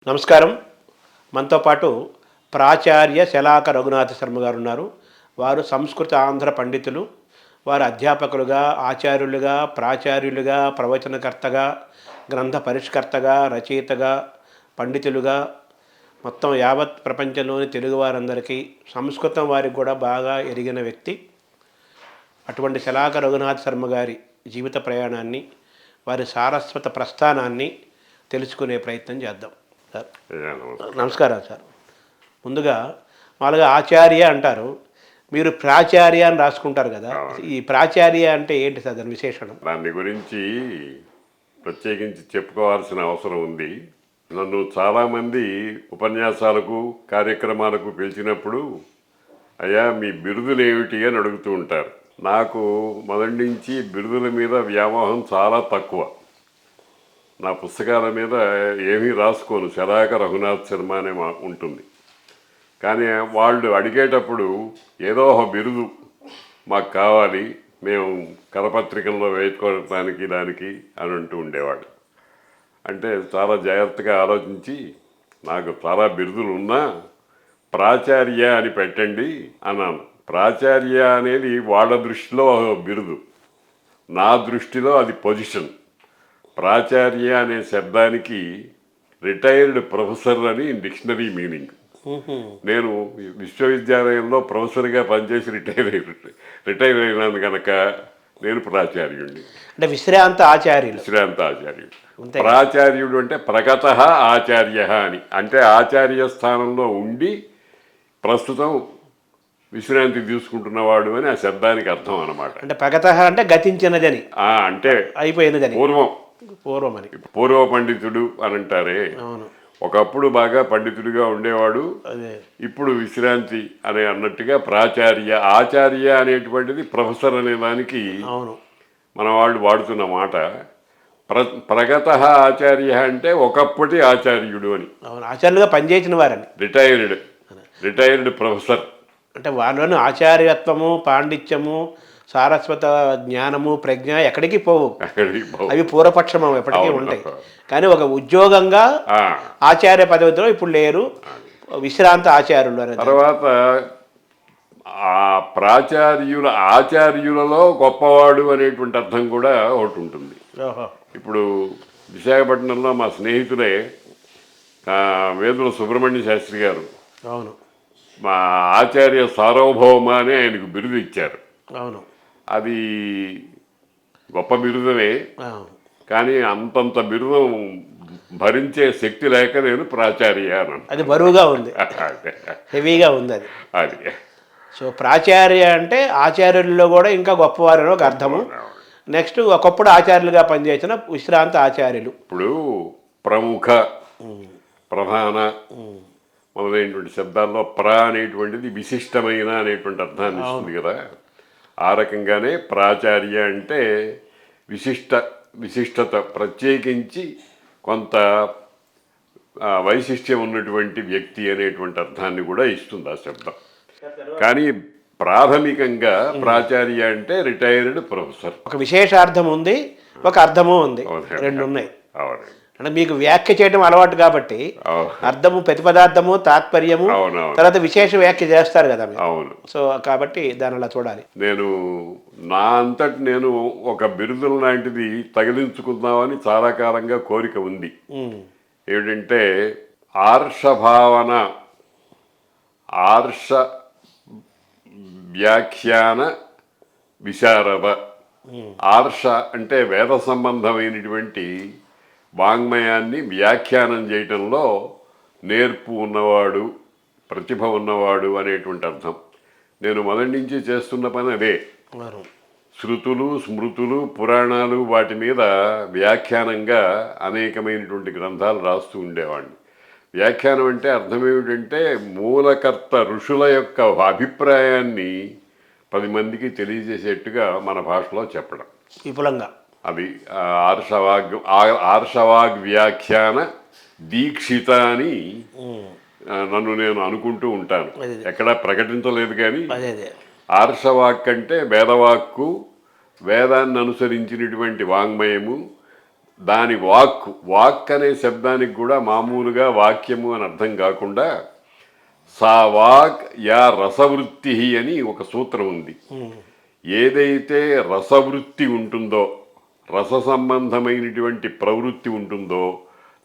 నమస్కారం. మనతో పాటు ప్రాచార్య శలాక రఘునాథ శర్మ గారు ఉన్నారు. వారు సంస్కృత ఆంధ్ర పండితులు. వారు అధ్యాపకులుగా, ఆచార్యులుగా, ప్రాచార్యులుగా, ప్రవచనకర్తగా, గ్రంథ పరిష్కర్తగా, రచయితగా, పండితులుగా మొత్తం యావత్ ప్రపంచంలోని తెలుగువారందరికీ సంస్కృతం వారికి కూడా బాగా ఎరిగిన వ్యక్తి. అటువంటి శలాక రఘునాథ శర్మ గారి జీవిత ప్రయాణాన్ని, వారి సారస్వత ప్రస్థానాన్ని తెలుసుకునే ప్రయత్నం చేద్దాం. సార్ నమస్కారం సార్. ముందుగా మామూలుగా ఆచార్య అంటారు, మీరు ప్రాచార్య అని రాసుకుంటారు కదా. ఈ ప్రాచార్య అంటే ఏంటి సార్ దాని విశేషణం? దాని గురించి ప్రత్యేకించి చెప్పుకోవాల్సిన అవసరం ఉంది. నన్ను చాలామంది ఉపన్యాసాలకు కార్యక్రమాలకు పిలిచినప్పుడు అయ్యా మీ బిరుదులు ఏమిటి అని అడుగుతూ ఉంటారు. నాకు మొదటి నుంచి బిరుదుల మీద వ్యామోహం చాలా తక్కువ. నా పుస్తకాల మీద ఏమీ రాసుకోను, శలాక రఘునాథ్ శర్మ అనే ఉంటుంది. కానీ వాళ్ళు అడిగేటప్పుడు ఏదో ఒక బిరుదు మాకు కావాలి, మేము కరపత్రికల్లో వేసుకోవడానికి దానికి అని అంటూ ఉండేవాడు. అంటే చాలా జాగ్రత్తగా ఆలోచించి నాకు చాలా బిరుదులు ఉన్నా ప్రాచార్య అని పెట్టండి అన్నాను. ప్రాచార్య అనేది వాళ్ళ దృష్టిలో బిరుదు, నా దృష్టిలో అది పొజిషన్. ప్రాచార్య అనే శబ్దానికి రిటైర్డ్ ప్రొఫెసర్ అని డిక్షనరీ మీనింగ్. నేను విశ్వవిద్యాలయంలో ప్రొఫెసర్గా పనిచేసి రిటైర్ అయినాను కనుక నేను ప్రాచార్యుడిని. అంటే విశ్రాంత ఆచార్యులు. ప్రాచార్యుడు అంటే ప్రగత ఆచార్య అని, అంటే ఆచార్య స్థానంలో ఉండి ప్రస్తుతం విశ్రాంతి తీసుకుంటున్నవాడు అని ఆ శబ్దానికి అర్థం అన్నమాట. అంటే ప్రగత అంటే గతించినదని, అంటే అయిపోయినదని, పూర్వమని. పూర్వ పండితుడు అని అంటారే. ఒకప్పుడు బాగా పండితుడిగా ఉండేవాడు, ఇప్పుడు విశ్రాంతి అనే అన్నట్టుగా ప్రాచార్య. ఆచార్య అనేటువంటిది ప్రొఫెసర్ అనే దానికి మన వాళ్ళు వాడుతున్న మాట. ప్రగత ఆచార్య అంటే ఒకప్పటి ఆచార్యుడు అని, ఆచార్యులుగా పనిచేసిన వారని. రిటైర్డ్ ప్రొఫెసర్ అంటే వాళ్ళను ఆచార్యత్వము, పాండిత్యము, సారస్వత జ్ఞానము, ప్రజ్ఞ ఎక్కడికి పోవు. అవి పూర్వపక్షము ఎప్పటికీ ఉంటాయి. కానీ ఒక ఉద్యోగంగా ఆచార్య పదవిలో ఇప్పుడు లేరు, విశ్రాంత ఆచార్యులు. తర్వాత ఆచార్యులలో గొప్పవాడు అనేటువంటి అర్థం కూడా ఒకటి ఉంటుంది. ఇప్పుడు విశాఖపట్నంలో మా స్నేహితులే వేదుల సుబ్రహ్మణ్య శాస్త్రి గారు, అవును, మా ఆచార్య సార్వభౌమ అని ఆయనకు బిరుదు ఇచ్చారు. అవును, అది గొప్ప బిరుదమే. కానీ అంతంత బిరుదం భరించే శక్తి లేక నేను ప్రాచార్య అన్నాను. అది బరువుగా ఉంది, హెవీగా ఉంది అది. సో ప్రాచార్య అంటే ఆచార్యుల్లో కూడా ఇంకా గొప్పవారు ఒక అర్థము. నెక్స్ట్ ఒకప్పుడు ఆచార్యులుగా పనిచేసిన విశ్రాంత ఆచార్యులు. ఇప్పుడు ప్రముఖ, ప్రధాన మొదలైనటువంటి శబ్దాల్లో అనేటువంటిది విశిష్టమైన అనేటువంటి అర్థాన్ని ఇస్తుంది కదా. ఆ రకంగానే ప్రాచార్య అంటే విశిష్టత, ప్రత్యేకించి కొంత వైశిష్ట్యం ఉన్నటువంటి వ్యక్తి అనేటువంటి అర్థాన్ని కూడా ఇస్తుంది ఆ శబ్దం. కానీ ప్రాథమికంగా ప్రాచార్య అంటే రిటైర్డ్ ప్రొఫెసర్. ఒక విశేషార్థం ఉంది, ఒక అర్థము ఉంది, రెండు ఉన్నాయి. అంటే మీకు వ్యాఖ్య చేయడం అలవాటు కాబట్టి అర్థము, ప్రతిపదార్థము, తాత్పర్యము, తర్వాత విశేష వ్యాఖ్య చేస్తారు కదా. అవును. సో కాబట్టి దాని అలా చూడాలి. నేను నా అంతటి నేను ఒక బిరుదుల లాంటిది తగిలించుకుందామని చాలా కాలంగా కోరిక ఉంది. ఏమిటంటే ఆర్షభావన, ఆర్ష వ్యాఖ్యాన విశారద. ఆర్ష అంటే వేద సంబంధమైనటువంటి వాంగ్మయాన్ని వ్యాఖ్యానం చేయటంలో నేర్పు ఉన్నవాడు, ప్రతిభ ఉన్నవాడు అనేటువంటి అర్థం. నేను మొదటి నుంచి చేస్తున్న పని అదే. శృతులు, స్మృతులు, పురాణాలు, వాటి మీద వ్యాఖ్యానంగా అనేకమైనటువంటి గ్రంథాలు రాస్తూ ఉండేవాడిని. వ్యాఖ్యానం అంటే అర్థం ఏమిటంటే మూలకర్త ఋషుల యొక్క అభిప్రాయాన్ని 10 మందికి తెలియజేసేట్టుగా మన భాషలో చెప్పడం, విపులంగా. అది ఆర్షవాగ్ వ్యాఖ్యాన దీక్షిత అని నన్ను నేను అనుకుంటూ ఉంటాను. ఎక్కడా ప్రకటించలేదు. కానీ ఆర్షవాక్ అంటే వేదవాక్కు, వేదాన్ని అనుసరించినటువంటి వాంగ్మయము, దాని వాక్ అనే శబ్దానికి కూడా మామూలుగా వాక్యము అని అర్థం కాకుండా సా వాక్ యా రసవృత్తి అని ఒక సూత్రం ఉంది. ఏదైతే రసవృత్తి ఉంటుందో, రస సంబంధమైనటువంటి ప్రవృత్తి ఉంటుందో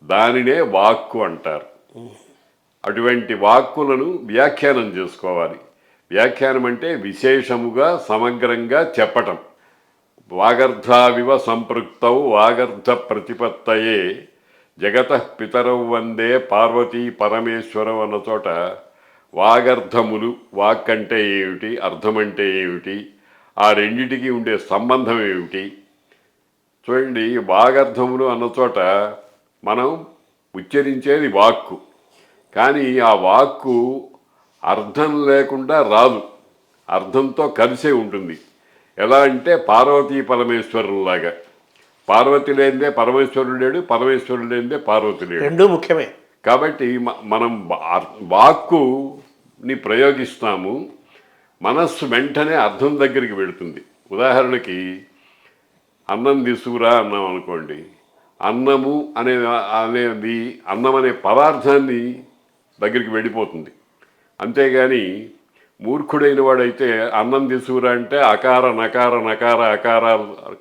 దానినే వాక్కు అంటారు. అటువంటి వాక్కులను వ్యాఖ్యానం చేసుకోవాలి. వ్యాఖ్యానం అంటే విశేషముగా సమగ్రంగా చెప్పటం. వాగర్ధావివ సంపృక్తౌ వాగర్ధ ప్రతిపత్తయే జగతః పితరౌ వందే పార్వతీ పరమేశ్వరం అన్న చోట వాగర్ధములు, వాక్ అంటే ఏమిటి, అర్థం అంటే ఏమిటి, ఆ రెండిటికి ఉండే సంబంధం ఏమిటి చూడండి. వాగర్ధములు అన్న చోట మనం ఉచ్చరించేది వాక్కు, కానీ ఆ వాక్కు అర్థం లేకుండా రాదు, అర్థంతో కలిసే ఉంటుంది. ఎలా అంటే పార్వతీ పరమేశ్వరులాగా. పార్వతి లేనిదే పరమేశ్వరుడు లేడు, పరమేశ్వరుడు లేనిదే పార్వతి లేడు, రెండూ ముఖ్యమే. కాబట్టి మనం వాక్కుని ప్రయోగిస్తాము, మనస్సు వెంటనే అర్థం దగ్గరికి వెళుతుంది. ఉదాహరణకి అన్నం తీసుకురా అన్నాం అనుకోండి, అన్నము అనేది అన్నం అనే పదార్థాన్ని దగ్గరికి వెళ్ళిపోతుంది. అంతేగాని మూర్ఖుడైన వాడైతే అన్నం తీసుకురా అంటే అకార నకార నకార అకార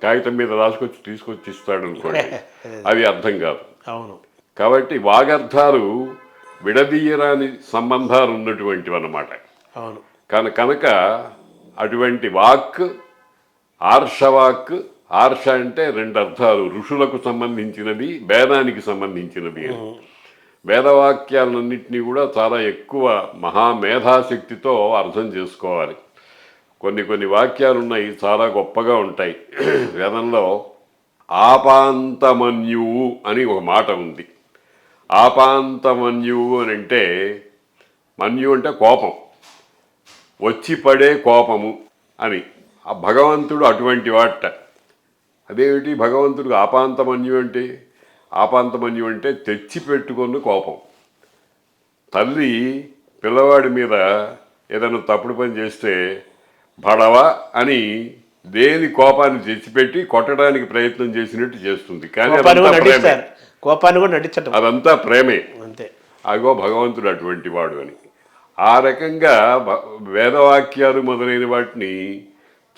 కాగితం మీద రాసుకొచ్చి తీసుకొచ్చి ఇస్తాడు అనుకోండి, అవి అర్థం కాదు. అవును. కాబట్టి వాగర్థాలు విడదీయరాని సంబంధాలు ఉన్నటువంటివి అన్నమాట. అవును. కనుక అటువంటి వాక్ ఆర్షవాక్, ఆర్ష అంటే రెండు అర్థాలు, ఋషులకు సంబంధించినది, వేదానికి సంబంధించినది. వేదవాక్యాలన్నింటినీ కూడా చాలా ఎక్కువ మహామేధాశక్తితో అర్థం చేసుకోవాలి. కొన్ని వాక్యాలు ఉన్నాయి, చాలా గొప్పగా ఉంటాయి. వేదంలో ఆపాంతమన్యువు అని ఒక మాట ఉంది. ఆపాంతమన్యువు అని అంటే, మన్యు అంటే కోపం, వచ్చి పడే కోపము అని. ఆ భగవంతుడు అటువంటి వాట. అదేమిటి భగవంతుడికి ఆపాంతమన్యు అంటే? ఆపాంతమన్యు అంటే తెచ్చి పెట్టుకున్న కోపం. తల్లి పిల్లవాడి మీద ఏదైనా తప్పుడు పని చేస్తే భడవ అని దేని కోపాన్ని తెచ్చిపెట్టి కొట్టడానికి ప్రయత్నం చేసినట్టు చేస్తుంది, కానీ కోపాన్ని కూడా నటించటం, అదంతా ప్రేమే. అంతే. అగో భగవంతుడు అటువంటి వాడు అని. ఆ రకంగా వేదవాక్యాలు మొదలైన వాటిని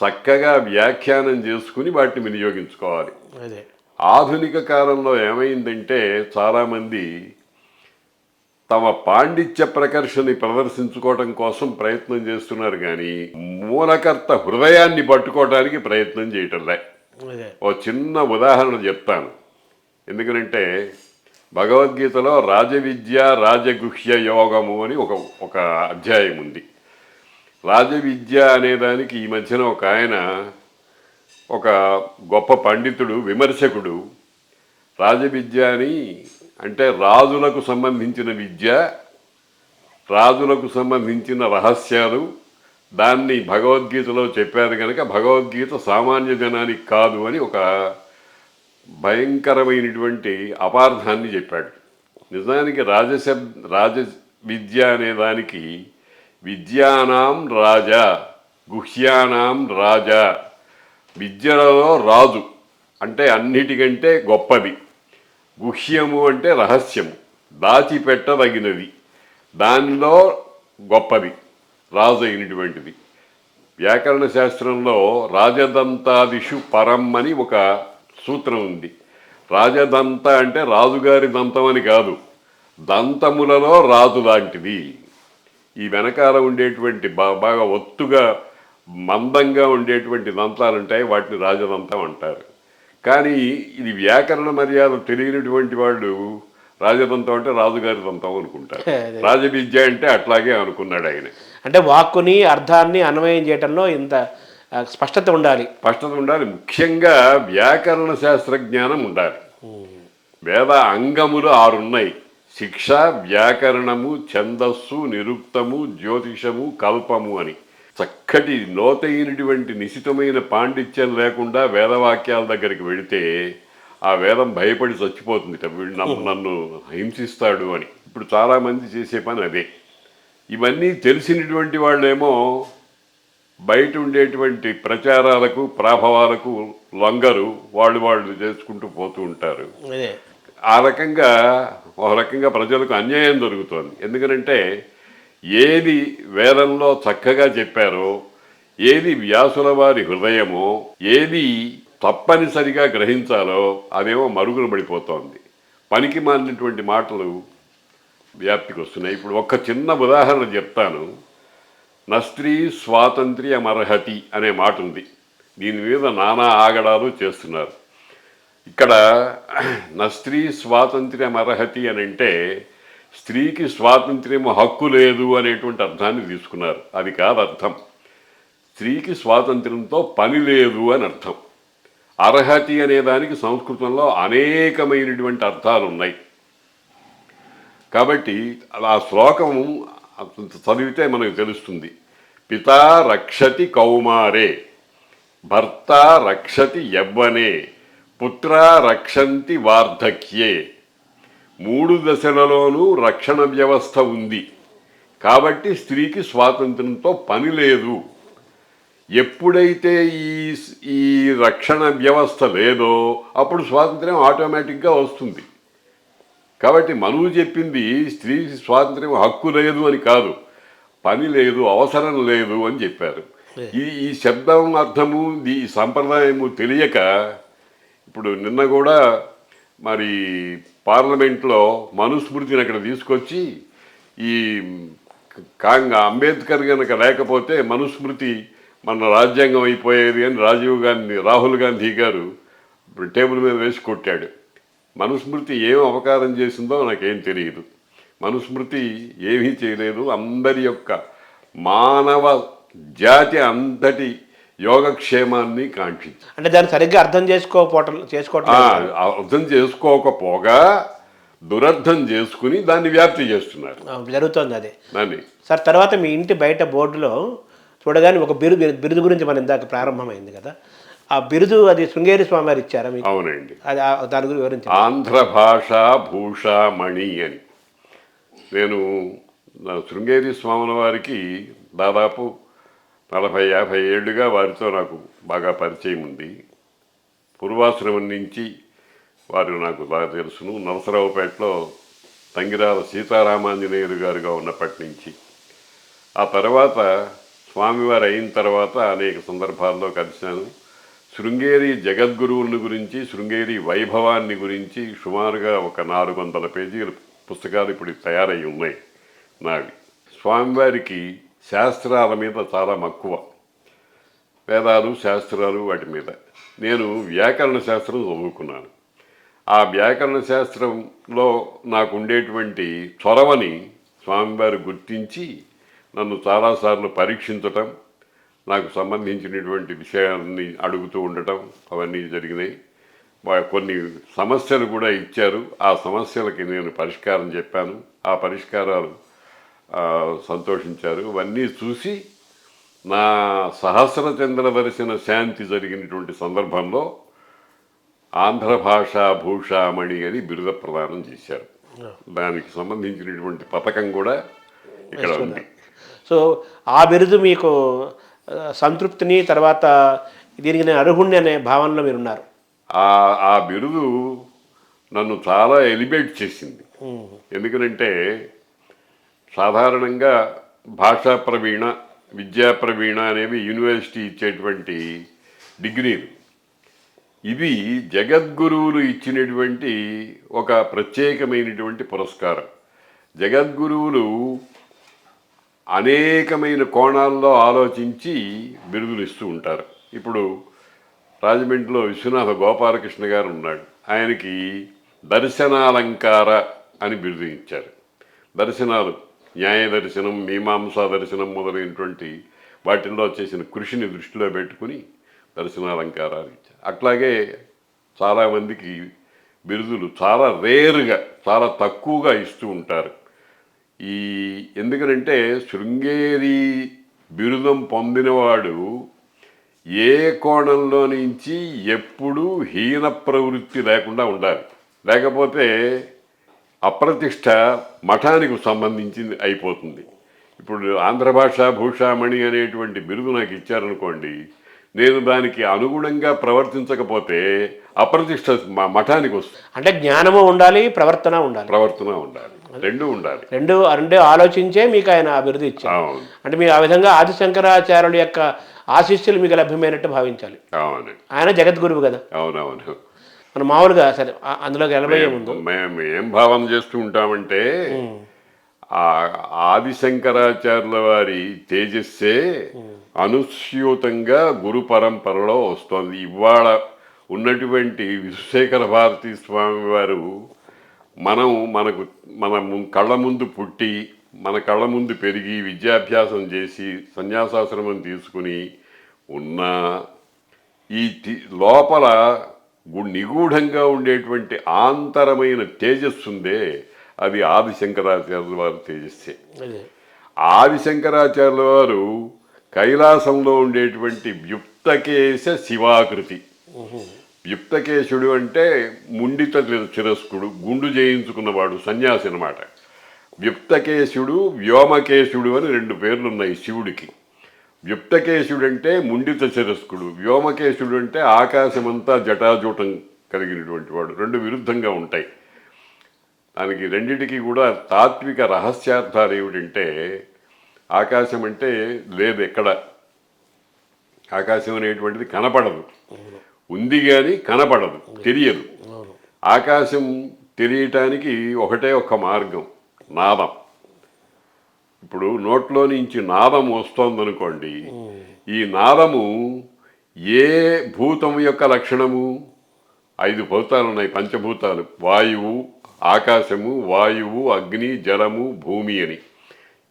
చక్కగా వ్యాఖ్యానం చేసుకుని వాటిని వినియోగించుకోవాలి. అదే ఆధునిక కాలంలో ఏమైందంటే చాలామంది తమ పాండిత్య ప్రకర్షని ప్రదర్శించుకోవడం కోసం ప్రయత్నం చేస్తున్నారు, కానీ మూలకర్త హృదయాన్ని పట్టుకోవడానికి ప్రయత్నం చేయటంలే. ఓ చిన్న ఉదాహరణ చెప్తాను. ఎందుకంటే భగవద్గీతలో రాజవిద్య రాజగుహ్య యోగము అని ఒక అధ్యాయం ఉంది. రాజవిద్య అనేదానికి ఈ మధ్యన ఒక ఆయన, ఒక గొప్ప పండితుడు, విమర్శకుడు, రాజవిద్య అని అంటే రాజులకు సంబంధించిన విద్య, రాజులకు సంబంధించిన రహస్యాలు, దాన్ని భగవద్గీతలో చెప్పారు కనుక భగవద్గీత సామాన్య జనానికి కాదు అని ఒక భయంకరమైనటువంటి అపార్థాన్ని చెప్పాడు. నిజానికి రాజ విద్య అనే దానికి విద్యానాం రాజా, గుహ్యానాం రాజా, విద్యలలో రాజు అంటే అన్నిటికంటే గొప్పది, గుహ్యము అంటే రహస్యము, దాచిపెట్టదగినది, దానిలో గొప్పది రాజు అయినటువంటిది. వ్యాకరణ శాస్త్రంలో రాజదంతాదిషు పరం అని ఒక సూత్రం ఉంది. రాజదంత అంటే రాజుగారి దంతం అని కాదు, దంతములలో రాజు లాంటిది. ఈ వెనకాల ఉండేటువంటి బాగా ఒత్తుగా మందంగా ఉండేటువంటి దంతాలు ఉంటాయి, వాటిని రాజదంతం అంటారు. కానీ ఇది వ్యాకరణ మర్యాద తెలియనటువంటి వాళ్ళు రాజదంతం అంటే రాజుగారి దంతం అనుకుంటారు. రాజవిద్య అంటే అట్లాగే అనుకున్నాడు ఆయన. అంటే వాక్కుని అర్థాన్ని అన్వయం చేయడంలో ఇంత స్పష్టత ఉండాలి. ముఖ్యంగా వ్యాకరణ శాస్త్రజ్ఞానం ఉండాలి. వేద అంగములు 6 ఉన్నాయి: శిక్ష, వ్యాకరణము, ఛందస్సు, నిరుక్తము, జ్యోతిషము, కల్పము అని. చక్కటి లోతైనటువంటి నిశితమైన పాండిత్యం లేకుండా వేదవాక్యాల దగ్గరికి వెళితే ఆ వేదం భయపడి చచ్చిపోతుంది, నన్ను హింసిస్తాడు అని. ఇప్పుడు చాలామంది చేసే పని అదే. ఇవన్నీ తెలిసినటువంటి వాళ్ళేమో బయట ఉండేటువంటి ప్రచారాలకు ప్రాభవాలకు లొంగరు, వాళ్ళు చేసుకుంటూ పోతూ ఉంటారు. అదే ఒక రకంగా ప్రజలకు అన్యాయం జరుగుతోంది. ఎందుకంటే ఏది వేదంలో చక్కగా చెప్పారో, ఏది వ్యాసుల వారి హృదయమో, ఏది తప్పనిసరిగా గ్రహించాలో అదేమో మరుగున పడిపోతోంది. పనికి మాలినటువంటి మాటలు వ్యాప్తికి వస్తున్నాయి. ఇప్పుడు ఒక చిన్న ఉదాహరణ చెప్తాను. నస్త్రీ స్వాతంత్ర్యమర్హతి అనే మాట ఉంది. దీని మీద నానా ఆగడాలు చేస్తున్నారు. ఇక్కడ నస్త్రీ స్వాతంత్ర్యమర్హతి అని అంటే స్త్రీకి స్వాతంత్ర్యం హక్కు లేదు అనేటువంటి అర్థాన్ని తీసుకున్నారు. అది కాదు అర్థం. స్త్రీకి స్వాతంత్ర్యంతో పని లేదు అని అర్థం. అర్హతి అనే దానికి సంస్కృతంలో అనేకమైనటువంటి అర్థాలు ఉన్నాయి. కాబట్టి ఆ శ్లోకం చదివితే మనకు తెలుస్తుంది. పితా రక్షతి కౌమారే, భర్త రక్షతి యవ్వనే, పుత్ర రక్షంతి వార్ధక్యే. 3 దశలలోనూ రక్షణ వ్యవస్థ ఉంది. కాబట్టి స్త్రీకి స్వాతంత్రంతో పని లేదు. ఎప్పుడైతే ఈ రక్షణ వ్యవస్థ లేదో అప్పుడు స్వాతంత్ర్యం ఆటోమేటిక్గా వస్తుంది. కాబట్టి మనువు చెప్పింది స్త్రీకి స్వాతంత్ర్యం హక్కు లేదు అని కాదు, పని లేదు, అవసరం లేదు అని చెప్పారు. ఈ శబ్దం అర్థము, ఈ సంప్రదాయము తెలియక ఇప్పుడు నిన్న కూడా మరి పార్లమెంట్లో మనుస్మృతిని అక్కడ తీసుకొచ్చి ఈ అంబేద్కర్ కనుక లేకపోతే మనుస్మృతి మన రాజ్యాంగం అయిపోయేది అని రాహుల్ గాంధీ గారు టేబుల్ మీద వేసి కొట్టాడు. మనుస్మృతి ఏం అపకారం చేసిందో నాకేం తెలియదు. మనుస్మృతి ఏమీ చేయలేదు. అందరి యొక్క మానవ జాతి అంతటి యోగక్షేమాన్ని కాంక్షించి, అంటే దాన్ని సరిగ్గా అర్థం అర్థం చేసుకోకపోగా దురర్థం చేసుకుని దాన్ని వ్యాప్తి చేస్తున్నారు. జరుగుతుంది అదే దాన్ని. సార్, తర్వాత మీ ఇంటి బయట బోర్డులో చూడగానే ఒక బిరుదు గురించి మన ఇందాక ప్రారంభమైంది కదా, ఆ బిరుదు అది శృంగేరి స్వామి వారు ఇచ్చారా మీకు? అవునండి. అది దాని గురించి వివరించి. ఆంధ్ర భాషా భూషామణి అని. నేను శృంగేరి స్వాముల వారికి దాదాపు 40-50 ఏళ్ళుగా వారితో నాకు బాగా పరిచయం ఉంది. పూర్వాశ్రమం నుంచి వారు నాకు బాగా తెలుసును. నరసరావుపేటలో తంగిరాల సీతారామాంజనేయులు గారుగా ఉన్నప్పటి నుంచి. ఆ తర్వాత స్వామివారు అయిన తర్వాత అనేక సందర్భాల్లో కలిశాను. శృంగేరి జగద్గురువుల గురించి, శృంగేరి వైభవాన్ని గురించి సుమారుగా ఒక 400 పేజీల పుస్తకాలు ఇప్పుడు తయారై ఉన్నాయి నావి. స్వామివారికి శాస్త్రాల మీద చాలా మక్కువ, వేదాలు శాస్త్రాలు వాటి మీద. నేను వ్యాకరణ శాస్త్రం చదువుకున్నాను. ఆ వ్యాకరణ శాస్త్రంలో నాకు ఉండేటువంటి చొరవని స్వామివారు గుర్తించి నన్ను చాలాసార్లు పరీక్షించటం, నాకు సంబంధించినటువంటి విషయాన్ని అడుగుతూ ఉండటం అవన్నీ జరిగినాయి. కొన్ని సమస్యలు కూడా ఇచ్చారు. ఆ సమస్యలకి నేను పరిష్కారం చెప్పాను. ఆ పరిష్కారాలు సంతోషించారు. ఇవన్నీ చూసి నా సహస్రచంద్ర దర్శన శాంతి జరిగినటువంటి సందర్భంలో ఆంధ్ర భాషా భూషామణి అని బిరుద ప్రదానం చేశారు. దానికి సంబంధించినటువంటి పథకం కూడా ఇక్కడ ఉంది. సో ఆ బిరుదు మీకు సంతృప్తిని, తర్వాత దీనికి నేను అర్హుణ్ణి అనే భావనలో మీరున్నారు. ఆ బిరుదు నన్ను చాలా ఎలివేట్ చేసింది. ఎందుకంటే సాధారణంగా భాషా ప్రవీణ, విద్యా ప్రవీణ అనేవి యూనివర్సిటీ ఇచ్చేటువంటి డిగ్రీలు. ఇవి జగద్గురువులు ఇచ్చినటువంటి ఒక ప్రత్యేకమైనటువంటి పురస్కారం. జగద్గురువులు అనేకమైన కోణాల్లో ఆలోచించి బిరుదులు ఇస్తూ ఉంటారు. ఇప్పుడు రాజమండ్రిలో విశ్వనాథ గోపాలకృష్ణ గారు ఉన్నాడు. ఆయనకి దర్శనాలంకార అని బిరుదు ఇచ్చారు. దర్శనాలు, న్యాయ దర్శనం, మీమాంసా దర్శనం మొదలైనటువంటి వాటిల్లో చేసిన కృషిని దృష్టిలో పెట్టుకుని దర్శనాలంకారాలు ఇచ్చారు. అట్లాగే చాలామందికి బిరుదులు చాలా రేరుగా, చాలా తక్కువగా ఇస్తూ ఉంటారు. ఎందుకంటే శృంగేరి బిరుదం పొందినవాడు ఏ కోణంలో నుంచి ఎప్పుడూ హీన ప్రవృత్తి లేకుండా ఉండాలి. లేకపోతే అప్రతిష్ట మఠానికి సంబంధించింది అయిపోతుంది. ఇప్పుడు ఆంధ్ర భాష భూషామణి అనేటువంటి బిరుదు నాకు ఇచ్చారనుకోండి, నేను దానికి అనుగుణంగా ప్రవర్తించకపోతే అప్రతిష్ట మా మఠానికి వస్తుంది. అంటే జ్ఞానము ఉండాలి, ప్రవర్తన ఉండాలి. ప్రవర్తన ఉండాలి, రెండు ఉండాలి. రెండు రెండు ఆలోచించే మీకు ఆయన ఆ బిరుదు ఇచ్చారు. అవును, అంటే మీరు ఆ విధంగా ఆదిశంకరాచార్యుల యొక్క ఆశీస్సులు మీకు లభ్యమైనట్టు భావించాలి. అవును, ఆయన జగద్గురువు కదా. అవునవును. మనం మామూలుగా సరే అందులోకి వెళ్ళబోయే ముందు మేము ఏం భావన చేస్తూ ఉంటామంటే, ఆ ఆదిశంకరాచార్యుల వారి తేజస్సే అనుస్యూతంగా గురు పరంపరలో వస్తోంది. ఇవాళ ఉన్నటువంటి విశ్వశేఖర భారతీ స్వామి వారు మన కళ్ళ ముందు పుట్టి, మన కళ్ళ ముందు పెరిగి, విద్యాభ్యాసం చేసి, సన్యాసాశ్రమం తీసుకుని ఉన్న ఈ లోపల నిగూఢంగా ఉండేటువంటి ఆంతరమైన తేజస్సు ఉందే, అది ఆదిశంకరాచార్యుల వారి తేజస్సే. ఆదిశంకరాచార్యుల వారు కైలాసంలో ఉండేటువంటి వ్యుప్తకేశ శివాకృతి. వ్యుప్తకేశుడు అంటే ముండిత చిరస్కుడు, గుండు చేయించుకున్నవాడు, సన్యాసి అన్నమాట. వ్యుప్తకేశుడు, వ్యోమకేశుడు అని రెండు పేర్లు ఉన్నాయి శివుడికి. వ్యుప్తకేశుడు అంటే ముండిత చిరస్కుడు, వ్యోమకేశుడు అంటే ఆకాశమంతా జటాజూటం కలిగినటువంటి వాడు. రెండు విరుద్ధంగా ఉంటాయి. దానికి రెండిటికి కూడా తాత్విక రహస్యార్థాలు ఏమిటంటే, ఆకాశం అంటే లేదు, ఎక్కడ ఆకాశం అనేటువంటిది కనపడదు, ఉంది కానీ కనపడదు, తెలియదు. ఆకాశం తెలియటానికి ఒకటే ఒక మార్గం, నాదం. ఇప్పుడు నోట్లో నుంచి నాదం వస్తోందనుకోండి, ఈ నాదము ఏ భూతం యొక్క లక్షణము? 5 భూతాలు ఉన్నాయి, పంచభూతాలు: వాయువు, ఆకాశము, వాయువు, అగ్ని, జలము, భూమి అని.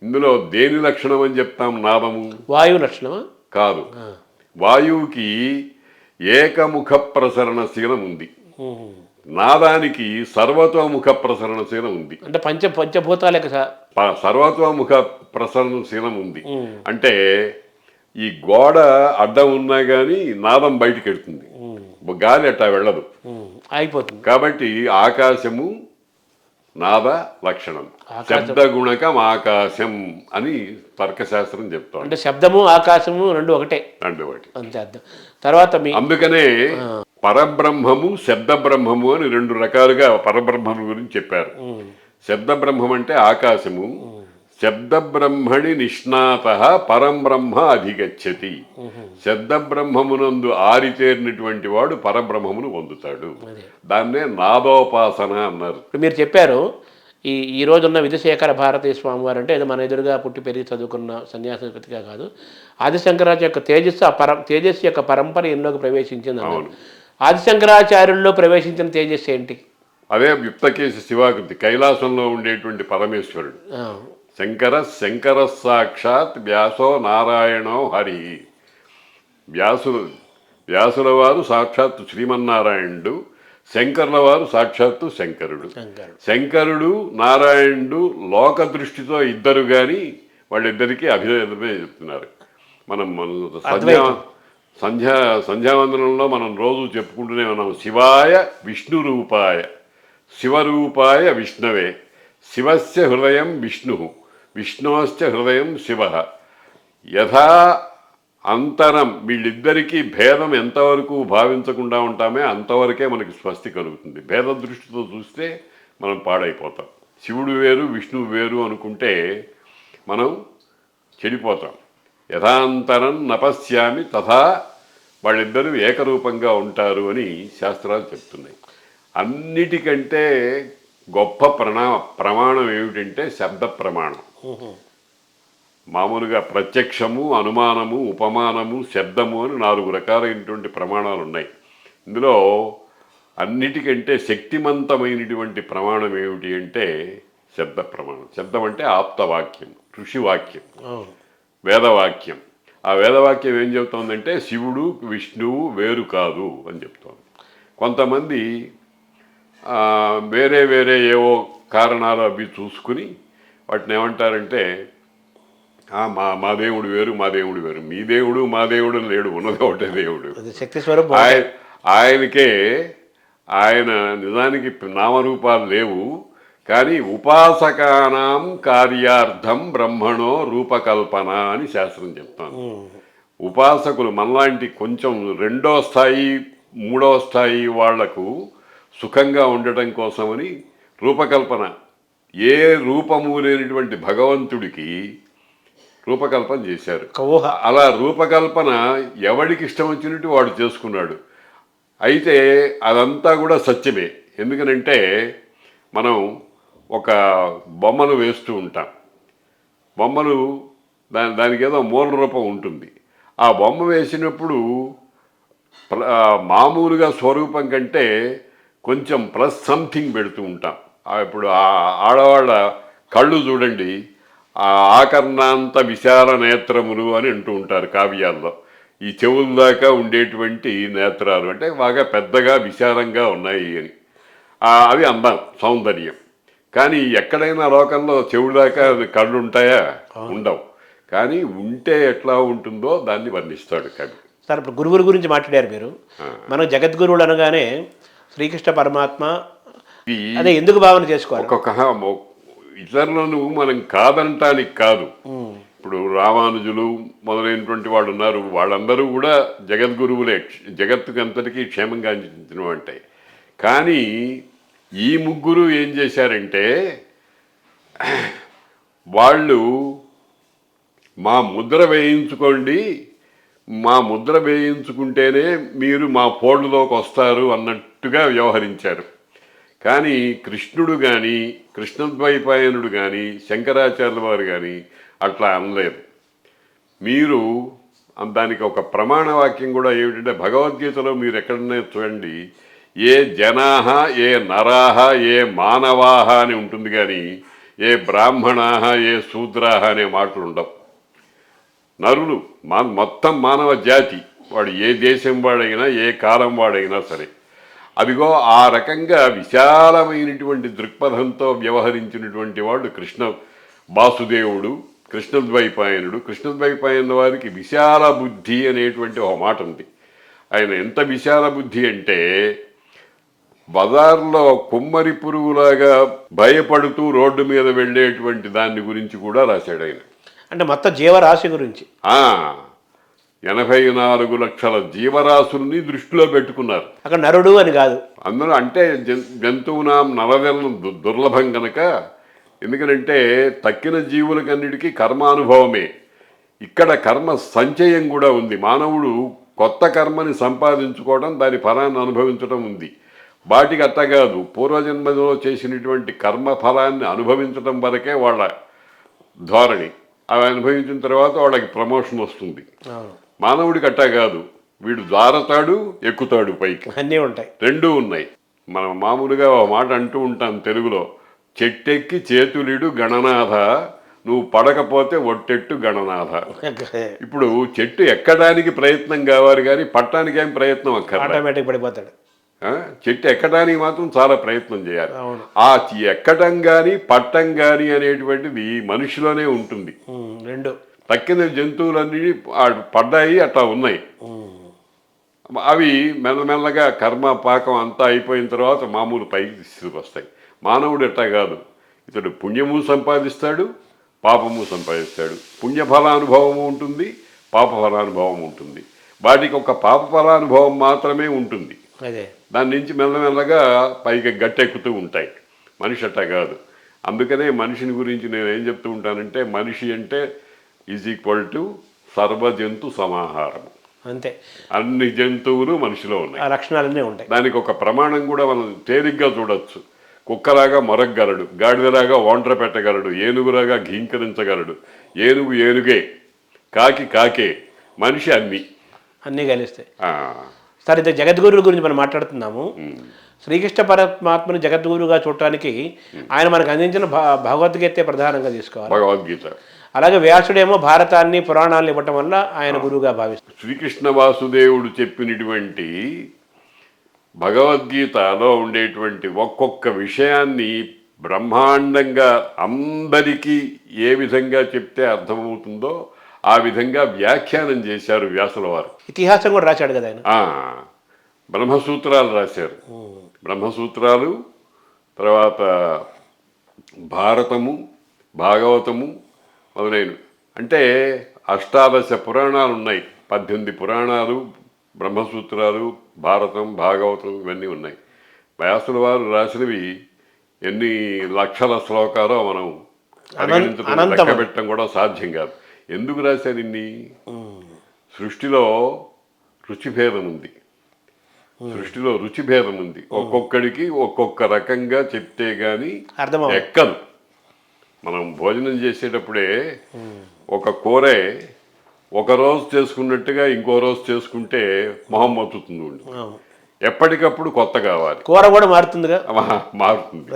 ఇందులో దేని లక్షణం అని చెప్తాం? నాదము. వాయువు లక్షణమా? కాదు. వాయువుకి ఏకముఖ ప్రసరణశీలం ఉంది, నాదానికి సర్వతోముఖ ప్రసరణశీలం ఉంది. అంటే పంచభూతాలే సర్వతోముఖ ప్రసరణశీలం ఉంది. అంటే ఈ గోడ అడ్డం ఉన్నా కానీ నాదం బయటికి వెళ్తుంది, గాలి అట్టా వెళ్ళదు, అయిపోతుంది. కాబట్టి ఆకాశము నాద లక్షణం. శబ్ద గుణకం ఆకాశం అని తర్కశాస్త్రం చెప్తాం. అంటే శబ్దము ఆకాశము రెండు ఒకటే, అంతే అర్థం. తర్వాత అందుకనే పరబ్రహ్మము, శబ్ద బ్రహ్మము అని 2 రకాలుగా పరబ్రహ్మం గురించి చెప్పారు. శబ్ద బ్రహ్మం అంటే ఆకాశము, శబ్ద బ్రహ్మణి నిష్ణాత పరం బ్రహ్మ అధిగచ్చతి. శబ్ద బ్రహ్మమునందు ఆరితేరినటువంటి వాడు పరబ్రహ్మమును పొందుతాడు. దాన్నే నాదోపాసన అన్నారు. మీరు చెప్పారు ఈ రోజున్న విధుశేఖర భారతీ స్వామి వారు అంటే ఏదో మన ఎదురుగా పుట్టి పెరిగి చదువుకున్న సన్యాసపతిగా కాదు, ఆదిశంకరాచార్య యొక్క తేజస్సు యొక్క పరంపర ఎన్నోకి ప్రవేశించింది అన్నారు. ఆదిశంకరాచార్యుల్లో ప్రవేశించిన తేజస్సు ఏంటి? అదే వ్యుప్తకేశ శివాకృతి, కైలాసంలో ఉండేటువంటి పరమేశ్వరుడు. శంకర సాక్షాత్ వ్యాసో నారాయణో హరి. వ్యాసుల వారు సాక్షాత్తు శ్రీమన్నారాయణుడు, శంకరుల వారు సాక్షాత్తు శంకరుడు. శంకరుడు నారాయణుడు లోక దృష్టితో ఇద్దరు, కానీ వాళ్ళిద్దరికీ అభినయమే చెప్తున్నారు. మనం సంధ్యావందనంలో మనం రోజు చెప్పుకుంటూనే ఉన్నాం, శివాయ విష్ణు రూపాయ, శివరూపాయ విష్ణవే, శివస్య హృదయం విష్ణు, విష్ణోశ్చ హృదయం శివ. యథా అంతరం, వీళ్ళిద్దరికీ భేదం ఎంతవరకు భావించకుండా ఉంటామే అంతవరకే మనకి స్వస్తి కలుగుతుంది. భేద దృష్టితో చూస్తే మనం పాడైపోతాం. శివుడు వేరు విష్ణువు వేరు అనుకుంటే మనం చెడిపోతాం. యథాంతరం నపశ్యామి తథా, వాళ్ళిద్దరూ ఏకరూపంగా ఉంటారు అని శాస్త్రాలు చెప్తున్నాయి. అన్నిటికంటే గొప్ప ప్రమాణం ఏమిటంటే శబ్ద ప్రమాణం. మామూలుగా ప్రత్యక్షము, అనుమానము, ఉపమానము, శబ్దము అని 4 రకాలైనటువంటి ప్రమాణాలు ఉన్నాయి. ఇందులో అన్నిటికంటే శక్తిమంతమైనటువంటి ప్రమాణం ఏమిటి అంటే శబ్ద ప్రమాణం. శబ్దం అంటే ఆప్తవాక్యం, ఋషివాక్యం, వేదవాక్యం. ఆ వేదవాక్యం ఏం చెప్తోందంటే శివుడు విష్ణువు వేరు కాదు అని చెప్తోంది. కొంతమంది వేరే వేరే ఏవో కారణాలు అవి చూసుకుని వాటిని ఏమంటారంటే మా దేవుడు వేరు, మా దేవుడు వేరు. మీ దేవుడు మా దేవుడు లేడు, ఉన్నది ఒకటే దేవుడు. ఆయనకే ఆయన నిజానికి నామరూపాలు లేవు, కానీ ఉపాసకానాం కార్యార్థం బ్రహ్మణో రూపకల్పన అని శాస్త్రం చెప్తాను. ఉపాసకులు మనలాంటి కొంచెం రెండో స్థాయి మూడో స్థాయి వాళ్లకు సుఖంగా ఉండటం కోసమని రూపకల్పన, ఏ రూపము లేనటువంటి భగవంతుడికి రూపకల్పన చేశారు. అలా రూపకల్పన ఎవడికి ఇష్టం వచ్చినట్టు వాడు చేసుకున్నాడు. అయితే అదంతా కూడా సత్యమే. ఎందుకనంటే మనం ఒక బొమ్మను వేస్తూ ఉంటాం. బొమ్మలు దానికి ఏదో మూల రూపం ఉంటుంది. ఆ బొమ్మ వేసినప్పుడు మామూలుగా స్వరూపం కంటే కొంచెం ప్లస్ సంథింగ్ పెడుతూ ఉంటాం. ఇప్పుడు ఆడవాళ్ళ కళ్ళు చూడండి, ఆకర్ణాంత విశాల నేత్రములు అని అంటూ ఉంటారు కావ్యాల్లో. ఈ చెవుల దాకా ఉండేటువంటి నేత్రాలు అంటే బాగా పెద్దగా విశాలంగా ఉన్నాయి అని. అవి అందం, సౌందర్యం. కానీ ఎక్కడైనా లోకంలో చెవుల దాకా కళ్ళు ఉంటాయా? ఉండవు. కానీ ఉంటే ఎట్లా ఉంటుందో దాన్ని వర్ణిస్తాడు కవి. సార్, ఇప్పుడు గురువుల గురించి మాట్లాడారు మీరు. మనం జగద్గురువులు అనగానే శ్రీకృష్ణ పరమాత్మ, అదే ఎందుకు భావన చేసుకోవాలి? ఒక్కొక్క ఇతరులను మనం కాదంటానికి కాదు. ఇప్పుడు రామానుజులు మొదలైనటువంటి వాళ్ళు ఉన్నారు. వాళ్ళందరూ కూడా జగద్గురువులే, జగత్తుకి అంతటికీ క్షేమంగా అందించడం అంటే. కానీ ఈ ముగ్గురు ఏం చేశారంటే, వాళ్ళు మా ముద్ర వేయించుకోండి, మా ముద్ర వేయించుకుంటేనే మీరు మా ఫోల్డ్లోకి వస్తారు అన్నట్టుగా వ్యవహరించారు. కానీ కృష్ణుడు కానీ, కృష్ణద్వైపాయనుడు కానీ, శంకరాచార్యుల వారు కానీ అట్లా అనలేదు. మీరు దానికి ఒక ప్రమాణవాక్యం కూడా ఏమిటంటే, భగవద్గీతలో మీరు ఎక్కడన్నా చూడండి, ఏ జనాహ, ఏ నరాహ, ఏ మానవాహ అని ఉంటుంది. కానీ ఏ బ్రాహ్మణాహ, ఏ శూద్రాహ అనే మాటలు ఉండవు. నరులు మొత్తం మానవ జాతి, వాడు ఏ దేశం వాడైనా, ఏ కాలం వాడైనా సరే. అదిగో ఆ రకంగా విశాలమైనటువంటి దృక్పథంతో వ్యవహరించినటువంటి వాడు కృష్ణ వాసుదేవుడు, కృష్ణద్వైపాయనుడు. కృష్ణద్వైపాయనుల వారికి విశాల బుద్ధి అనేటువంటి ఒక మాట ఉంది. ఆయన ఎంత విశాల బుద్ధి అంటే, బజార్లో కుమ్మరి పురుగులాగా భయపడుతూ రోడ్డు మీద వెళ్ళేటువంటి దాన్ని గురించి కూడా రాశాడు ఆయన. అంటే మొత్తం జీవరాశి గురించి 84 లక్షల జీవరాశుల్ని దృష్టిలో పెట్టుకున్నారు. అక్కడ నరుడు అని కాదు, అందులో అంటే జంతువునాం నరదలను దుర్లభం కనుక. ఎందుకంటే తక్కిన జీవులకన్నిటికీ కర్మానుభవమే, ఇక్కడ కర్మ సంచయం కూడా ఉంది. మానవుడు కొత్త కర్మని సంపాదించుకోవడం, దాని ఫలాన్ని అనుభవించడం ఉంది. వాటికి అట్ట కాదు, పూర్వజన్మలో చేసినటువంటి కర్మ ఫలాన్ని అనుభవించడం వరకే వాళ్ళ ధోరణి. అవి అనుభవించిన తర్వాత వాళ్ళకి ప్రమోషన్ వస్తుంది. మానవుడికి అట్టా కాదు, వీడు జారతాడు, ఎక్కుతాడు పైకి, అన్నీ ఉంటాయి, రెండూ ఉన్నాయి. మనం మామూలుగా ఒక మాట అంటూ ఉంటాం తెలుగులో, చెట్టెక్కి చేతులిడు గణనాథ, నువ్వు పడకపోతే ఒట్టెట్టు గణనాథ. ఇప్పుడు చెట్టు ఎక్కడానికి ప్రయత్నం కావాలి కానీ పట్టడానికి ఏం ప్రయత్నం అక్కర్లేదు, ఆటోమేటిక్ పడిపోతాడు. చెట్టు ఎక్కడానికి మాత్రం చాలా ప్రయత్నం చేయాలి. ఆ ఎక్కడం కానీ పట్టం కానీ అనేటువంటిది మనిషిలోనే ఉంటుంది. రెండు తక్కిన జంతువులన్నీ పడ్డాయి, అట్లా ఉన్నాయి. అవి మెల్లమెల్లగా కర్మ పాకం అంతా అయిపోయిన తర్వాత మామూలు పైకి తీసుకొస్తాయి. మానవుడు ఎట్టా కాదు, ఇతడు పుణ్యము సంపాదిస్తాడు, పాపము సంపాదిస్తాడు. పుణ్యఫలానుభవము ఉంటుంది, పాప ఫలానుభవం ఉంటుంది. వాటికి ఒక పాప ఫలానుభవం మాత్రమే ఉంటుంది. దాని నుంచి మెల్లమెల్లగా పైకి గట్టెక్కుతూ ఉంటాయి. మనిషి అట్టా కాదు. అందుకనే మనిషిని గురించి నేను ఏం చెప్తూ ఉంటానంటే, మనిషి అంటే = సర్వజంతు సమాహారము. అంతే, అన్ని జంతువులు మనిషిలో ఉన్నాయి, లక్షణాలన్నీ ఉంటాయి. దానికి ఒక ప్రమాణం కూడా మనం తేలిగ్గా చూడొచ్చు. కుక్కలాగా మొరగగలడు, గాడిదలాగా ఒంటర పెట్టగలడు, ఏనుగులాగా ఘీంకరించగలడు. ఏనుగు ఏనుగే, కాకి కాకే, మనిషి అన్నీ కలిస్తాయి. సార్, ఇది జగద్గురువుల గురించి మనం మాట్లాడుతున్నాము. శ్రీకృష్ణ పరమాత్మని జగద్గురువుగా చూడటానికి ఆయన మనకు అందించిన భగవద్గీత ప్రధానంగా తీసుకోవాలి. భగవద్గీత. అలాగే వ్యాసుడేమో భారతాన్ని, పురాణాలను ఇవ్వటం వల్ల ఆయన గురువుగా భావిస్తారు. శ్రీకృష్ణ వాసుదేవుడు చెప్పినటువంటి భగవద్గీతలో ఉండేటువంటి ఒక్కొక్క విషయాన్ని బ్రహ్మాండంగా అందరికీ ఏ విధంగా చెప్తే అర్థమవుతుందో ఆ విధంగా వ్యాఖ్యానం చేశారు వ్యాసుల వారు. ఇతిహాసం కూడా రాశాడు కదా ఆయన. బ్రహ్మసూత్రాలు రాశారు. బ్రహ్మసూత్రాలు, తర్వాత భారతము, భాగవతము మొదలైనవి. అంటే అష్టాదశ పురాణాలు ఉన్నాయి, 18 పురాణాలు, బ్రహ్మసూత్రాలు, భారతం, భాగవతం ఇవన్నీ ఉన్నాయి. వ్యాసుల వారు రాసినవి ఎన్ని లక్షల శ్లోకాలో మనం పరిగణించడం, లెక్కబెట్టడం కూడా సాధ్యం కాదు. ఎందుకు రాశారు ఇన్ని? సృష్టిలో రుచిభేదం ఉంది. సృష్టిలో రుచిభేదం ఉంది. ఒక్కొక్కడికి ఒక్కొక్క రకంగా చెప్తే గాని ఎక్కదు. మనం భోజనం చేసేటప్పుడే ఒక కూరే ఒక రోజు చేసుకున్నట్టుగా ఇంకో రోజు చేసుకుంటే మొహం మత్తుతుంది. ఎప్పటికప్పుడు కొత్త కావాలి, కూర కూడా మారుతుందిగా, మారుతుంది.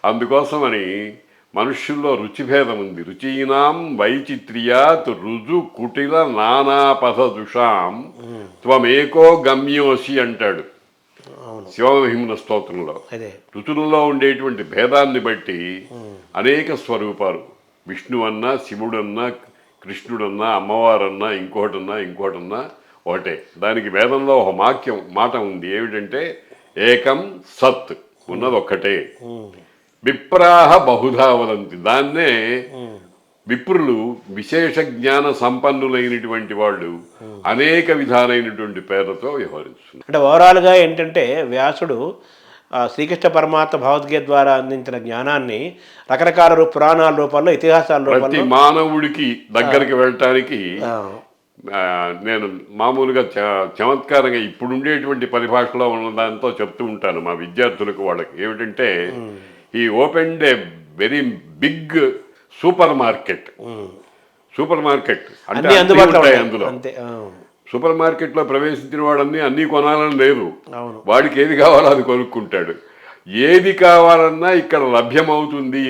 అందుకోసమని మనుష్యుల్లో రుచిభేదం ఉంది. రుచీనాం వైచిత్ర్యాత్ రుజు కుటిల నానాపథదుషాం త్వమేకో గమ్యోసి అంటాడు శివమహిమ్న స్తోత్రంలో. రుచులలో ఉండేటువంటి భేదాన్ని బట్టి అనేక స్వరూపాలు, విష్ణువన్నా, శివుడన్నా, కృష్ణుడన్నా, అమ్మవారన్నా, ఇంకోటన్నా ఒకటే. దానికి వేదంలో ఒక మాట ఉంది, ఏమిటంటే ఏకం సత్, ఉన్నది ఒక్కటే. విప్రాహ బహుధా వదంతి, దాన్నే విప్రులు, విశేష జ్ఞాన సంపన్నులైనటువంటి వాళ్ళు అనేక విధాలైనటువంటి పేర్లతో వ్యవహరిస్తున్నారు. అంటే ఓవరాల్గా ఏంటంటే వ్యాసుడు శ్రీకృష్ణ పరమాత్మ భగవద్గీత ద్వారా అందించిన జ్ఞానాన్ని రకరకాల పురాణాల రూపంలో, ఇతిహాసాల రూపంలో ప్రతి మానవుడికి దగ్గరికి వెళ్ళటానికి నేను మామూలుగా చమత్కారంగా ఇప్పుడుండేటువంటి పరిభాషలో ఉన్న దాంతో చెప్తూ ఉంటాను మా విద్యార్థులకు. వాళ్ళకి ఏమిటంటే, ఈ opened a very big supermarket అంటే అందులో సూపర్ మార్కెట్లో ప్రవేశించిన వాడన్నీ అన్నీ కొనాలని లేదు. వాడికి ఏది కావాలో అది కొనుక్కుంటాడు. ఏది కావాలన్నా ఇక్కడ లభ్యమవుతుంది.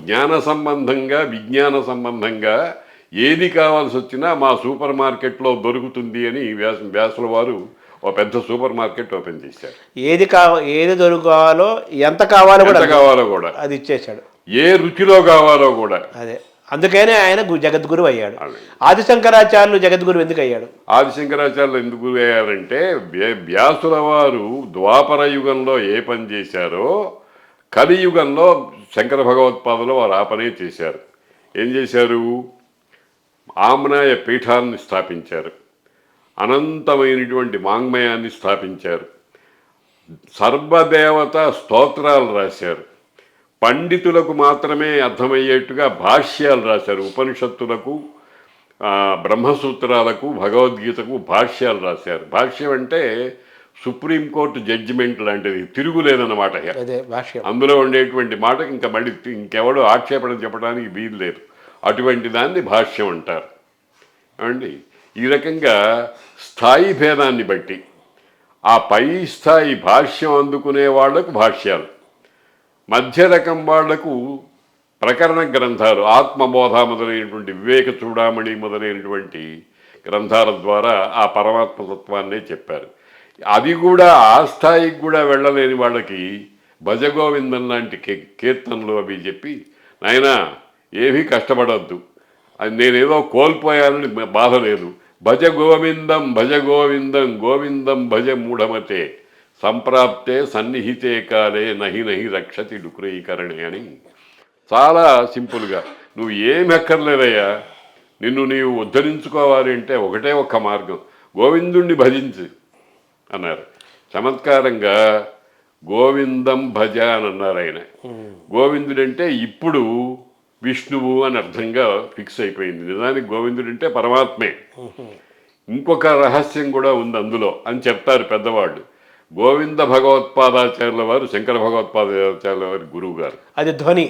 జ్ఞాన సంబంధంగా, విజ్ఞాన సంబంధంగా ఏది కావాల్సి వచ్చినా మా సూపర్ మార్కెట్లో దొరుకుతుంది అని వ్యాసుల వారు ఒక పెద్ద సూపర్ మార్కెట్ ఓపెన్ చేశారు. ఏది దొరకాలో, ఎంత కావాలో కూడా అది ఇచ్చేశాడు. ఏ రుచిలో కావాలో కూడా. అదే అందుకనే ఆయన జగద్గురు అయ్యాడు. ఆదిశంకరాచార్యులు జగద్గురు ఎందుకు అయ్యాడు? ఆదిశంకరాచార్యులు ఎందుకు గురు అయ్యారంటే, వ్యాసుల వారు ద్వాపర యుగంలో ఏ పని చేశారో కలియుగంలో శంకర భగవత్పాదులు వారు ఆ పనే చేశారు. ఏం చేశారు? ఆమ్నాయ పీఠాన్ని స్థాపించారు, అనంతమైనటువంటి వాంగ్మయాన్ని స్థాపించారు, సర్వదేవత స్తోత్రాలు రాశారు, పండితులకు మాత్రమే అర్థమయ్యేట్టుగా భాష్యాలు రాశారు. ఉపనిషత్తులకు, బ్రహ్మసూత్రాలకు, భగవద్గీతకు భాష్యాలు రాశారు. భాష్యం అంటే సుప్రీంకోర్టు జడ్జిమెంట్ లాంటిది, తిరుగులేదన్నమాట. అందులో ఉండేటువంటి మాటకి ఇంకా మళ్ళీ ఇంకెవడో ఆక్షేపణ చెప్పడానికి వీలు లేదు. అటువంటి దాన్ని భాష్యం అంటారు. ఏమండి, ఈ రకంగా స్థాయి భేదాన్ని బట్టి ఆ పై స్థాయి భాష్యం అందుకునే వాళ్లకు భాష్యాలు, మధ్య రకం వాళ్లకు ప్రకరణ గ్రంథాలు, ఆత్మబోధ మొదలైనటువంటి, వివేక చూడామణి మొదలైనటువంటి గ్రంథాల ద్వారా ఆ పరమాత్మతత్వాన్నే చెప్పారు. అది కూడా ఆ స్థాయికి కూడా వెళ్ళలేని వాళ్ళకి భజగోవిందం లాంటి కీర్తనలు అవి చెప్పి, నాయనా ఏమీ కష్టపడద్దు, అది నేనేదో కోల్పోయానని బాధ లేదు, భజ గోవిందం భజ గోవిందం గోవిందం భజ మూఢమతే సంప్రాప్తే సన్నిహితే కాలే నహి నహి రక్షతి డుక్రీకరణే అని చాలా సింపుల్గా, నువ్వు ఏమి ఎక్కర్లేదయ్యా, నిన్ను నీవు ఉద్ధరించుకోవాలి అంటే ఒకటే ఒక్క మార్గం, గోవిందుణ్ణి భజించు అన్నారు. చమత్కారంగా గోవిందం భజ అని అన్నారు ఆయన. గోవిందుడంటే ఇప్పుడు విష్ణువు అని అర్థంగా ఫిక్స్ అయిపోయింది. నిజానికి గోవిందుడంటే పరమాత్మే. ఇంకొక రహస్యం కూడా ఉంది అందులో అని చెప్తారు పెద్దవాళ్ళు. గోవింద భగవత్పాదాచార్యుల వారు శంకర భగవత్పాదాచార్యుల వారి గురువు గారు. అది ధ్వని.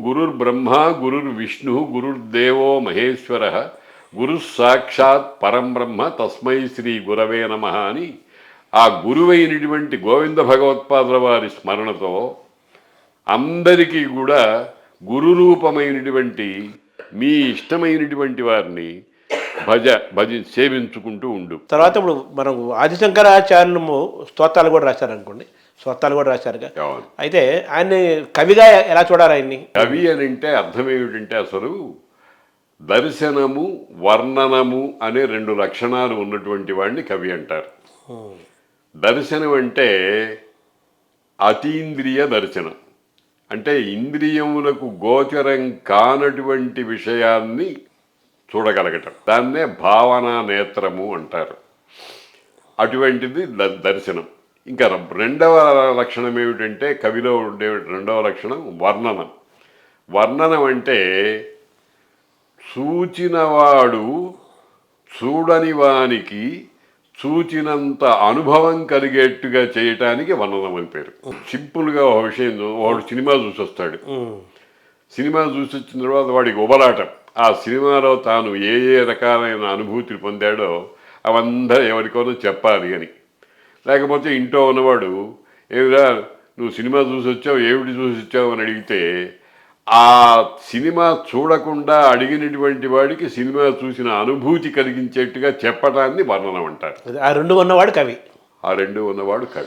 గురుర్ బ్రహ్మ, గురుర్ విష్ణు, గురుర్దేవో మహేశ్వర, గురు సాక్షాత్ పరం బ్రహ్మ తస్మై శ్రీ గురవే నమః అని ఆ గురువైనటువంటి గోవింద భగవత్పాదుల వారి స్మరణతో అందరికీ కూడా గురురూపమైనటువంటి మీ ఇష్టమైనటువంటి వారిని సేవించుకుంటూ ఉండు. తర్వాత ఇప్పుడు మనం ఆదిశంకరాచార్యులు స్తోత్రాలు కూడా రాశారనుకోండి, స్తోత్రాలు కూడా రాశారుగా. అయితే ఆయన్ని కవిగా ఎలా చూడాలి? ఆయన్ని కవి అని అంటే అర్థం ఏమిటంటే, అసలు దర్శనము, వర్ణనము అనే 2 లక్షణాలు ఉన్నటువంటి వాడిని కవి అంటారు. దర్శనం అంటే అతీంద్రియ దర్శనం. అంటే ఇంద్రియములకు గోచరం కానటువంటి విషయాన్ని చూడగలగటం, దాన్నే భావనా నేత్రము అంటారు. అటువంటిది దర్శనం. ఇంకా రెండవ లక్షణం ఏమిటంటే, కవిలో ఉండే రెండవ లక్షణం వర్ణనం. వర్ణనం అంటే చూచినవాడు చూడని వానికి చూచినంత అనుభవం కలిగేట్టుగా చేయటానికి వర్ణనం అని పేరు. సింపుల్గా ఒక విషయం, వాడు సినిమా చూసి వస్తాడు. సినిమా చూసి వచ్చిన తర్వాత వాడికి ఉబలాటం, ఆ సినిమాలో తాను ఏ ఏ రకాలైన అనుభూతిని పొందాడో అవంతా ఎవరికోనో చెప్పాలి అని. లేకపోతే ఇంట్లో ఉన్నవాడు, ఏమిరా నువ్వు సినిమా చూసి వచ్చావు, ఏమిటి చూసి వచ్చావు అని అడిగితే, ఆ సినిమా చూడకుండా అడిగినటువంటి వాడికి సినిమా చూసిన అనుభూతి కలిగించేట్టుగా చెప్పడాన్ని వర్ణనం అంటారు. ఆ రెండు ఉన్నవాడు కవి. ఆ రెండు ఉన్నవాడు కవి.